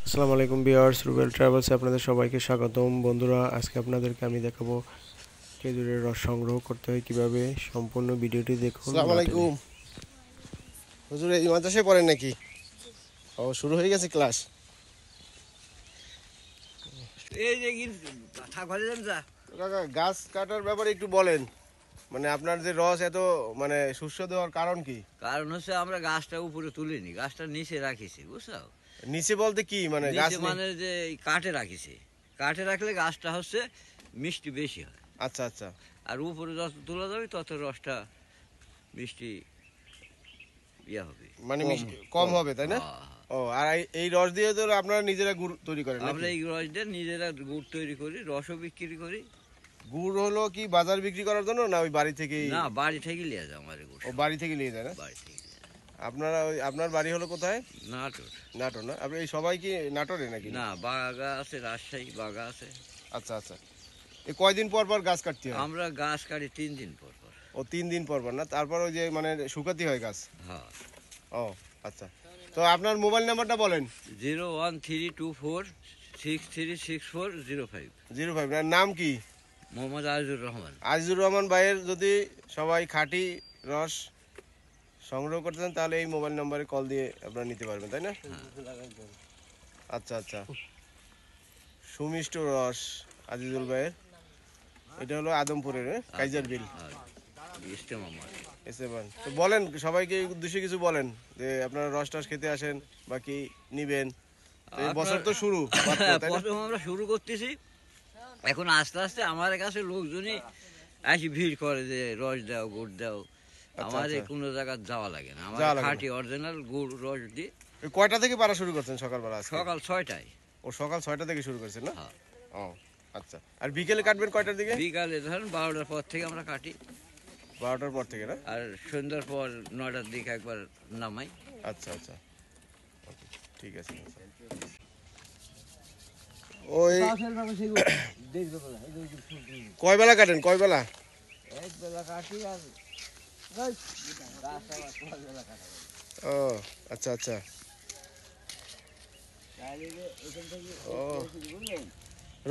আসসালামু আলাইকুম ভিউয়ার্স, রুবেল ট্রাভেলসে আপনাদের সবাইকে স্বাগতম। বন্ধুরা, আজকে আপনাদেরকে আমি দেখাবো খেজুরের রস সংগ্রহ করতে হয় কিভাবে। সম্পূর্ণ ভিডিওটি দেখুন। আসসালামু আলাইকুম। হুজুর এই মাদ্রাসায় পড়েন নাকি? ও, শুরু হয়ে গেছে ক্লাস। এই যে থাক ভালো যা। কাকা, গাছ কাটার ব্যাপারে একটু বলেন। মানে আপনার যে রস এত মানে সুস্বাদু হওয়ার কারণ কি? কারণ হচ্ছে আমরা গাছটা উপরে তুলিনি, গাছটা নিচে রাখিছি, বুঝছো? নিচে বলতে কি মানে গাছ নিচে মানে যে এই কাঠে রাখিছি, কাঠে রাখলে গাছটা হচ্ছে মিষ্টি বেশি হয়। আচ্ছা আচ্ছা। আর উপরে যত তোলা যাবে তত রসটা মিষ্টি হবে, মানে কম হবে, তাই না? ও, আর এই রস দিয়ে তো আপনারা নিজেরা গুড় তৈরি করেন নাকি? আমরা এই রস দিয়ে নিজেরা গুড় তৈরি করি, রসও বিক্রি করি। গুড় হলো কি বাজার বিক্রি করার জন্য না ওই বাড়ি থেকেই? না, বাড়ি থেকে নিয়ে যায় আমার গুড়। ও, বাড়ি থেকে নিয়ে যায় না? বাড়ি থেকে আপনারা ওই আপনার বাড়ি হলো কোথায়? নাটোর। নাটোর না? আপনি এই সবাই কি নাটোরে নাকি? না, বাগা আছে, রাজশাহী বাগা আছে। আচ্ছা আচ্ছা। এই কয়দিন পর পর গাছ কাটতে হয়? আমরা গাছ কাটি 3 দিন পর পর। ও, 3 দিন পর পর না? তারপর ওই যে মানে শুকাতে হয় গাছ? হ্যাঁ। ও আচ্ছা। তো আপনার মোবাইল নাম্বারটা বলেন। 01324636405। 05। আর নাম কি? মোহাম্মদ আজিজুর রহমান। আজিজুর রহমান ভাইয়ের যদি সবাই খাঁটি রস সংগ্রহ করতে চান তাহলে এই মোবাইল নাম্বারে কল দিয়ে আপনারা নিতে পারবেন, তাই না? আচ্ছা আচ্ছা। সুমিষ্ট রস আজিজুল ভাইয়ের, এটা হলো আদমপুরের কাইজার বিল। তো বলেন সবাইকে এই উদ্দেশ্যে কিছু বলেন যে আপনারা রস টস খেতে আসেন বা কি নিবেন। এই বছর তো শুরু, প্রথম আমরা শুরু করতেছি, এখন আস্তে আস্তে আমার কাছে লোকজনই আসি ভিড় করে যে রস দাও, গুড় দাও। আমার কোনো জায়গায় যাওয়া লাগে না, আমার খাঁটি অরিজিনাল গুড় রস দিয়ে। কয়টা থেকে পারা শুরু করছেন সকালবেলা? সকাল 6টায়। ও, সকাল 6টা থেকে শুরু করছেন না? হ্যাঁ। ও আচ্ছা। আর বিকেলে কাটবেন কয়টার দিকে? বিকালে ধরেন 12টার পর থেকে আমরা কাটি। 12টার পর থেকে না? আর সন্ধ্যার পর 9টার দিকে একবার নামাই। আচ্ছা আচ্ছা, ঠিক আছে। ওই কয় বেলা কাটেন, কয় বেলা? এক বেলা কাটি। আর ও আচ্ছা আচ্ছা। ও,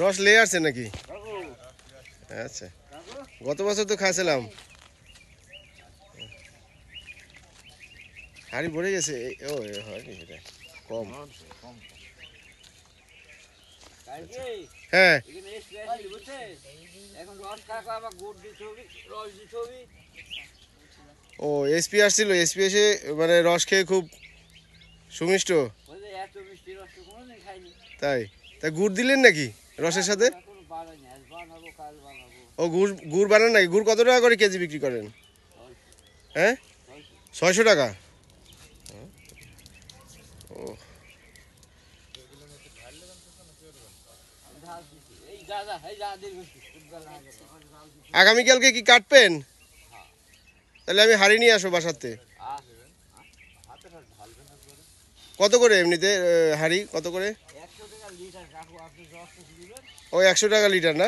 রস লে আসছে নাকি? আচ্ছা, গত বছর তো খাইছিলাম। হাড়ি ভরে গেছে। ও, হয়নি এটা কম। হ্যাঁ। ও, এসপি আসছিল, এসপি এসে মানে রস খেয়ে খুব সুমিষ্ট। তাই তাই গুড় দিলেন নাকি রসের সাথে? ও, গুড় বানান নাকি? গুড় কত টাকা করে কেজি বিক্রি করেন? হ্যাঁ, 600 টাকা। ও, আগামীকালকে কি কাটবেন? তাহলে আমি হাড়ি নিয়ে আসবো বাসাতে। কত করে এমনিতে হাড়ি কত করে? ও, 100 টাকা লিটার না?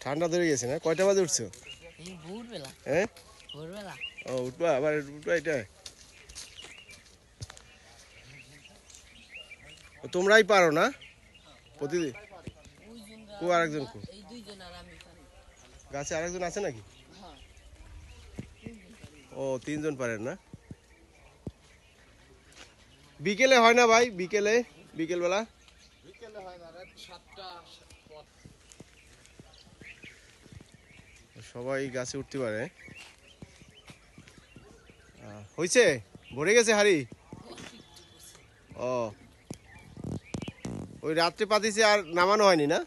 ঠান্ডা ধরে গেছে না? কয়টা বাজে উঠছো? হ্যাঁ, ও উঠবা, আবার উঠবা। এটা তোমরাই পারো না প্রতিদিন? কো আরেকজন কো? গাছে আরেকজন আছে নাকি? ও, 3জন পারেন না? বিকেলে হয় না ভাই? বিকেল বেলা সবাই গাছে উঠতে পারে। হয়েছে, ভরে গেছে হাড়ি? ও, ওই রাত্রে পাতিছে আর নামানো হয়নি না?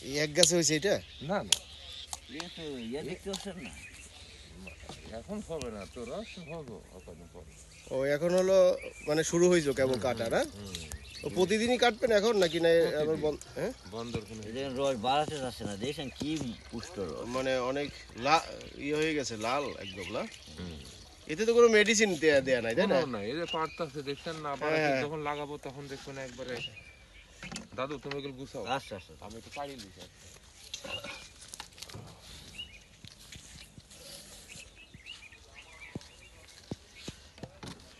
এই এক গাছে হয়েছে এটা? না না, দেখতে পাচ্ছেন না, এখন হবে না তো, রস হবে কদিন পরে। ও ও এখন হলো মানে শুরু হয়েছে কেবল কাটা না? ও প্রতিদিনই কাটবেন এখন নাকি না আবার হ্যাঁ বন্দর কোনো এদের রস বাড়াতে যাচ্ছে না, দেখছেন কি পুষ্ট রস। মানে অনেক ইয়ে হয়ে গেছে লাল একদম না? এতে তো কোনো মেডিসিন দেয়া নাই তাই না? না এই যে পারতাছে দেখছেন না, আবার যখন লাগাবো তখন দেখবেন একবারে। দাদু তুমি এগুলো গুছাও, আচ্ছা আচ্ছা। আমি তো পারি লিখে।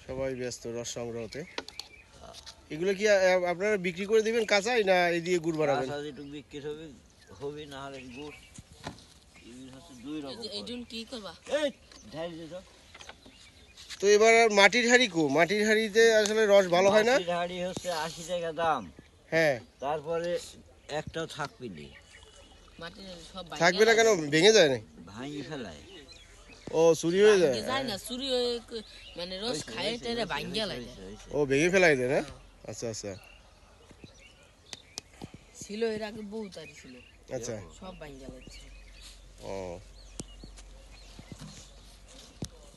সবাই ব্যস্ত রস সংগ্রহতে। এগুলো কি আপনারা বিক্রি করে দিবেন কাঁচাই না এই দিয়ে গুড় বানাবেন? আচ্ছা যেটু বিক্রি হবে হবে, না হলে গুড়। এগুলো হচ্ছে দুই রকম। এই জন্য কি করবা? এই ঢাল দিত। তো এবার আর মাটির হাঁড়ি মাটির হাঁড়িতে আসলে রস ভালো হয় না? মাটির হাঁড়ি হচ্ছে 80 টাকা দাম। হ্যাঁ তারপরে একটাও থাকবে না, মাটির সব থাকবে না কেন, ভেঙে যায় না? ভাঙি ফেলায়। ও চুরি হয়ে যায়? যায় না, চুরি হয়ে মানে রস খায় তেরে ভাঙ্গিয়া লাগে। ও ভেঙে ফেলাই দেয় না? আচ্ছা আচ্ছা ছিল এর আগে বহুত আরি ছিল, আচ্ছা। সব ভাঙ্গিয়া লাগছে। ও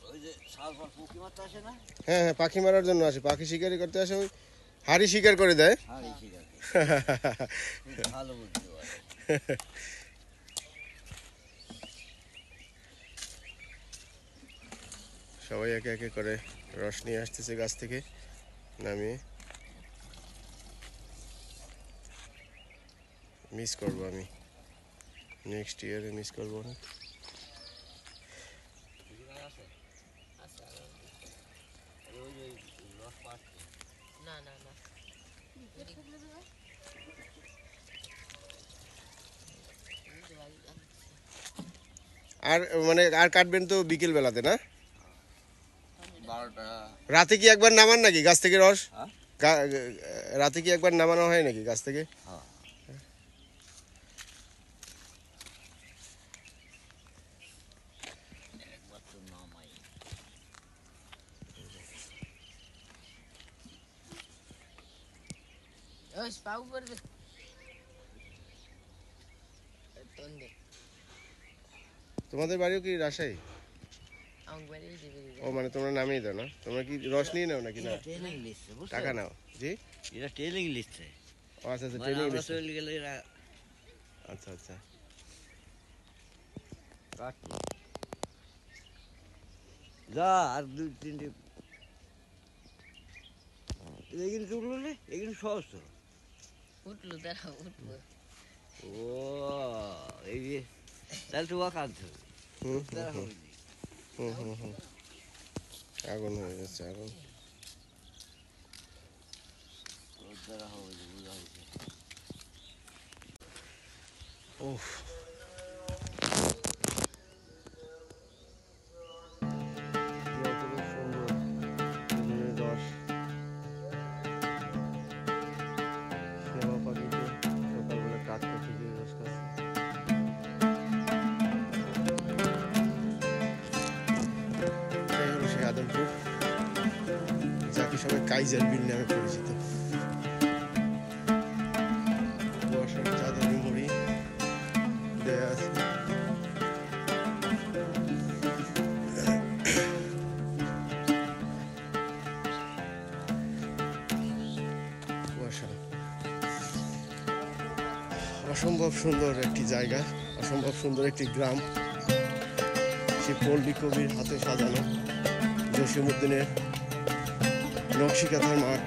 ওই যে সালফার পুকি মারতে আসে না, হ্যাঁ হ্যাঁ, পাখি মারার জন্য আসে, পাখি শিকারি করতে আসে, ওই হাড়ি শিকার করে দেয়। হাঁড়ি শিকার খুব ভালো বুদ্ধি হয়। সবাই একে একে করে রস নিয়ে আসতেছে গাছ থেকে নামিয়ে। মিস করবো আমি, নেক্সট ইয়ারে মিস করবো না। না না না, আর মানে আর কাটবেন তো বিকেল বেলাতে না? 12টা। রাতে কি একবার নামান নাকি গাছ থেকে রস? হ্যাঁ? রাতে কি একবার নামানো হয় নাকি গাছ থেকে? হ্যাঁ। একবার তো নামাই। ওই পাউ করবে তন্দে তোমাদের বাড়িও কি রাজশাহী? আমার বাড়ি দেবে। ও মানে তোমরা নামিয়ে দাও না? তোমরা কি রস নিয়ে নাও নাকি না? এরা ট্রেনিং লিখছে, বুঝছো? টাকা নাও? জি, এরা ট্রেনিং লিখছে। ও আচ্ছা আচ্ছা, মানে ট্রেনিং আমরা চলে গেলে এরা আচ্ছা আচ্ছা। কাটবে। যা আর 2-3টে এগুলো তুললো রে, এগুলো সহজ তো। উঠলো দাঁড়া উঠলো। ও এই যে তাহলে তো ওয়াক আনতে হবে। হুম তারা হবে না। হুম হুম হুম, আগুন হয়ে যাচ্ছে আগুন। ওর দ্বারা হবে না, বোঝা হয়েছে। উফ, যাকে সবাই কাইজার বিল নামে পরিচিত। কুয়াশার চাদরে মুড়ি দেয়া আছে। কুয়াশা, অসম্ভব সুন্দর একটি জায়গা, অসম্ভব সুন্দর একটি গ্রাম। সে পল্লী কবির হাতে সাজানো জসীমউদ্দিনের নকশিকাঁথার মাঠ।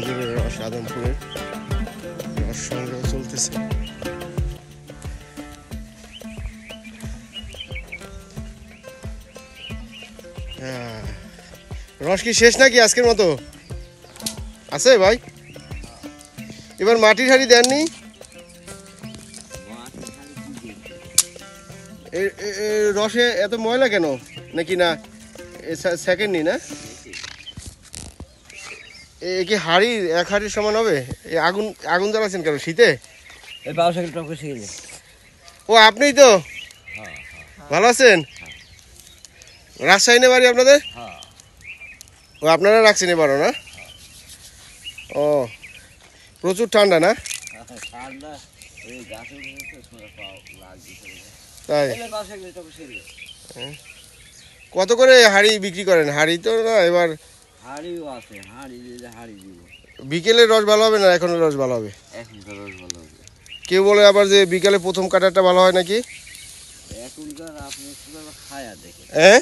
খেজুরের রস আদমপুরের রস সংগ্রহ চলতেছে। রস কি শেষ নাকি আজকের মতো? আছে ভাই? এবার মাটির হাঁড়ি দেননি? রসে এত ময়লা কেন? নাকি না সেকেন্ড নি না? কি হাঁড়ি এক হাঁড়ির সমান হবে? আগুন আগুন জ্বালাচ্ছেন কেন শীতে? ও আপনিই তো? ভালো আছেন? রাজশাহী বাড়ি আপনাদের? ও আপনারা রাখছেন এবারও না? ও প্রচুর ঠান্ডা না? তাই কত করে হাঁড়ি বিক্রি করেন? হাঁড়ি তো না এবার বিকেলের রস ভালো হবে না এখনের রস ভালো হবে? কেউ বলে আবার যে বিকালে প্রথম কাটারটা ভালো হয় নাকি? হ্যাঁ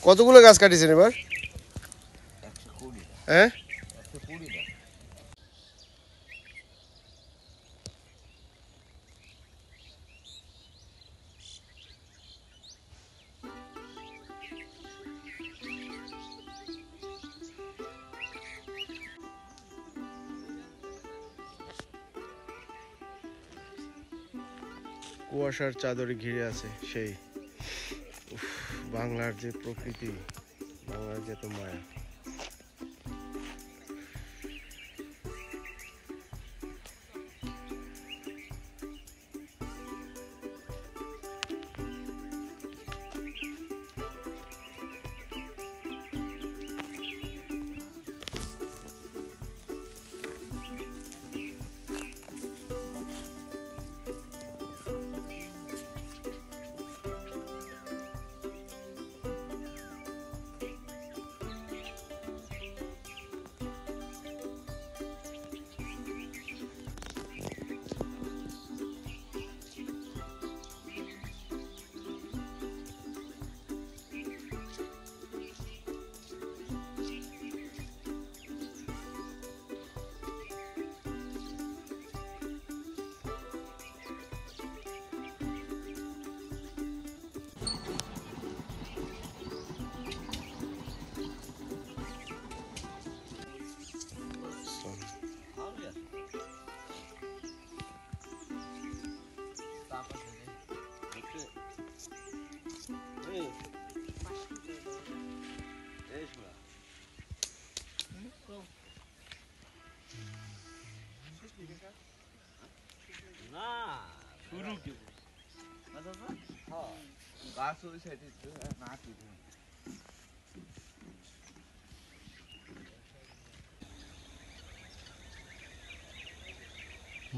কতগুলো গাছ কাটিয়েছেন এবার? হ্যাঁ কুয়াশার চাদরে ঘিরে আছে সেই বাংলার যে প্রকৃতি, বাংলার যে তো মায়া।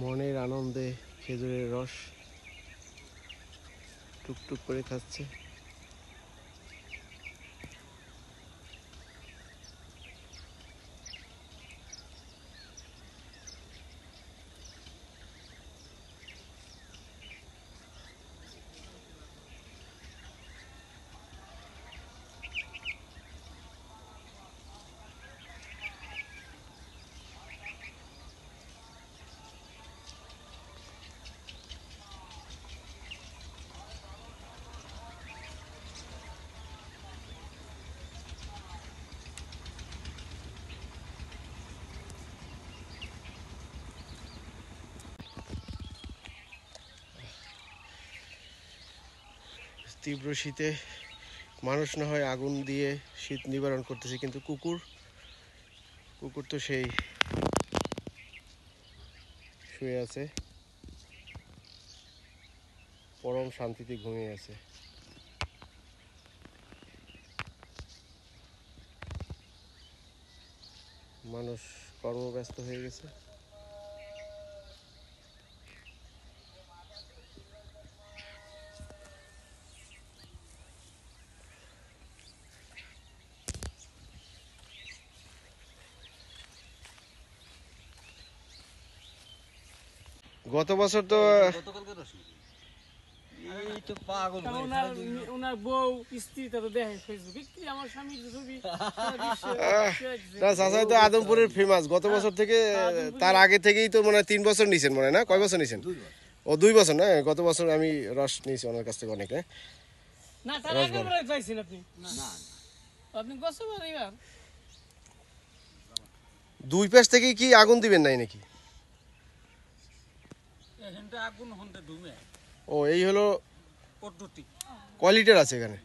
মনের আনন্দে খেজুরের রস টুকটুক করে খাচ্ছে। তীব্র শীতে মানুষ না হয় আগুন দিয়ে শীত নিবারণ করতেছে, কিন্তু কুকুর তো সেই শুয়ে আছে, পরম শান্তিতে ঘুমিয়ে আছে। মানুষ কর্মব্যস্ত হয়ে গেছে। গত বছর তো এই তো পাগল কারণ হয়ে ওনার সারাদিন। ওনার বউ স্ত্রী তো দেখে ফেসবুকে কি আমার স্বামীর ছবি সারা বিশ্বে না চাচাই তো আদমপুরের ফেমাস গত বছর থেকে, তার আগে থেকেই তো মনে হয় 3 বছর নিছেন মনে হয় না, কয় বছর নিছেন? 2 বছর না, গত বছর আমি রস নিয়েছি ওনার কাছ থেকে অনেক। হ্যাঁ না তার আগে বলে পাইছেন আপনি না আপনি গতবার এবার 2 পাশ থেকেই কি আগুন দিবেন নাই নাকি? এখানটা আগুন হন্তে ঢুমে ও এই হলো পদ্ধতি কয় লিটার আছে এখানে?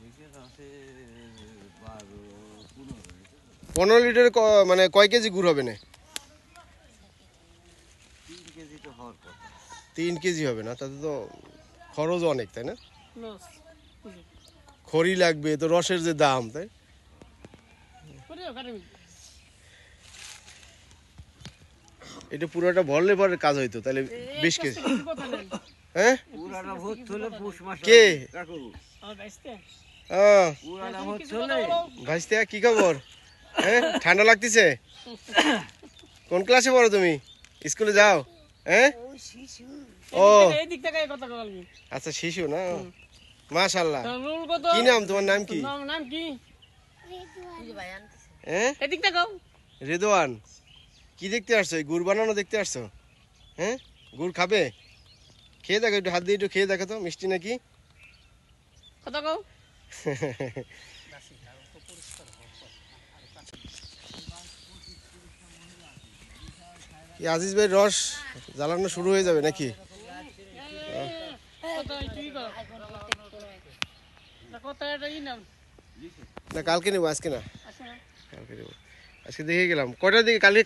এখানে আছে 12-15 15 লিটার মানে কয় কেজি গুড় হবে না? 3 কেজি তো হওয়ার কথা। 3 কেজি হবে না, তাতে তো খরচ অনেক, তাই না? লস খড়ি লাগবে তো, রসের যে দাম, তাই করে কাটবি এটা পুরোটা ভরলে পরে কাজ হইতো, তাহলে 20 কেজি। কথা নেন হ্যাঁ পুরাটা ভোট হলে পৌষ মাস কে? কাকু আমার বাইসতে পুরাটা ভোট হলে ভাইস্তে কি খবর? হ্যাঁ ঠান্ডা লাগতেছে? কোন ক্লাসে পড়ো তুমি? স্কুলে যাও? হ্যাঁ ও এই দিক থেকে কথা বলবি আচ্ছা, শিশু না, মাশাআল্লাহ। রুল কত কি নাম তোমার? নাম কি? নাম কি হ্যাঁ এদিক থেকে রেদওয়ান। কি দেখতে আসছো? এই গুড় বানানো দেখতে আসছো? হ্যাঁ গুড় খাবে? খেয়ে দেখো, একটু হাত দিয়ে একটু খেয়ে দেখো তো, মিষ্টি নাকি? কথা কও কি আজিজ ভাই, রস জ্বালানো শুরু হয়ে যাবে নাকি? কথা তুই কর কথা এটা ই নাম না কালকে নেবো, আজকে না। আচ্ছা কালকে নেবো, আজকে দেখে গেলাম। কয়টার দিকে? কালকে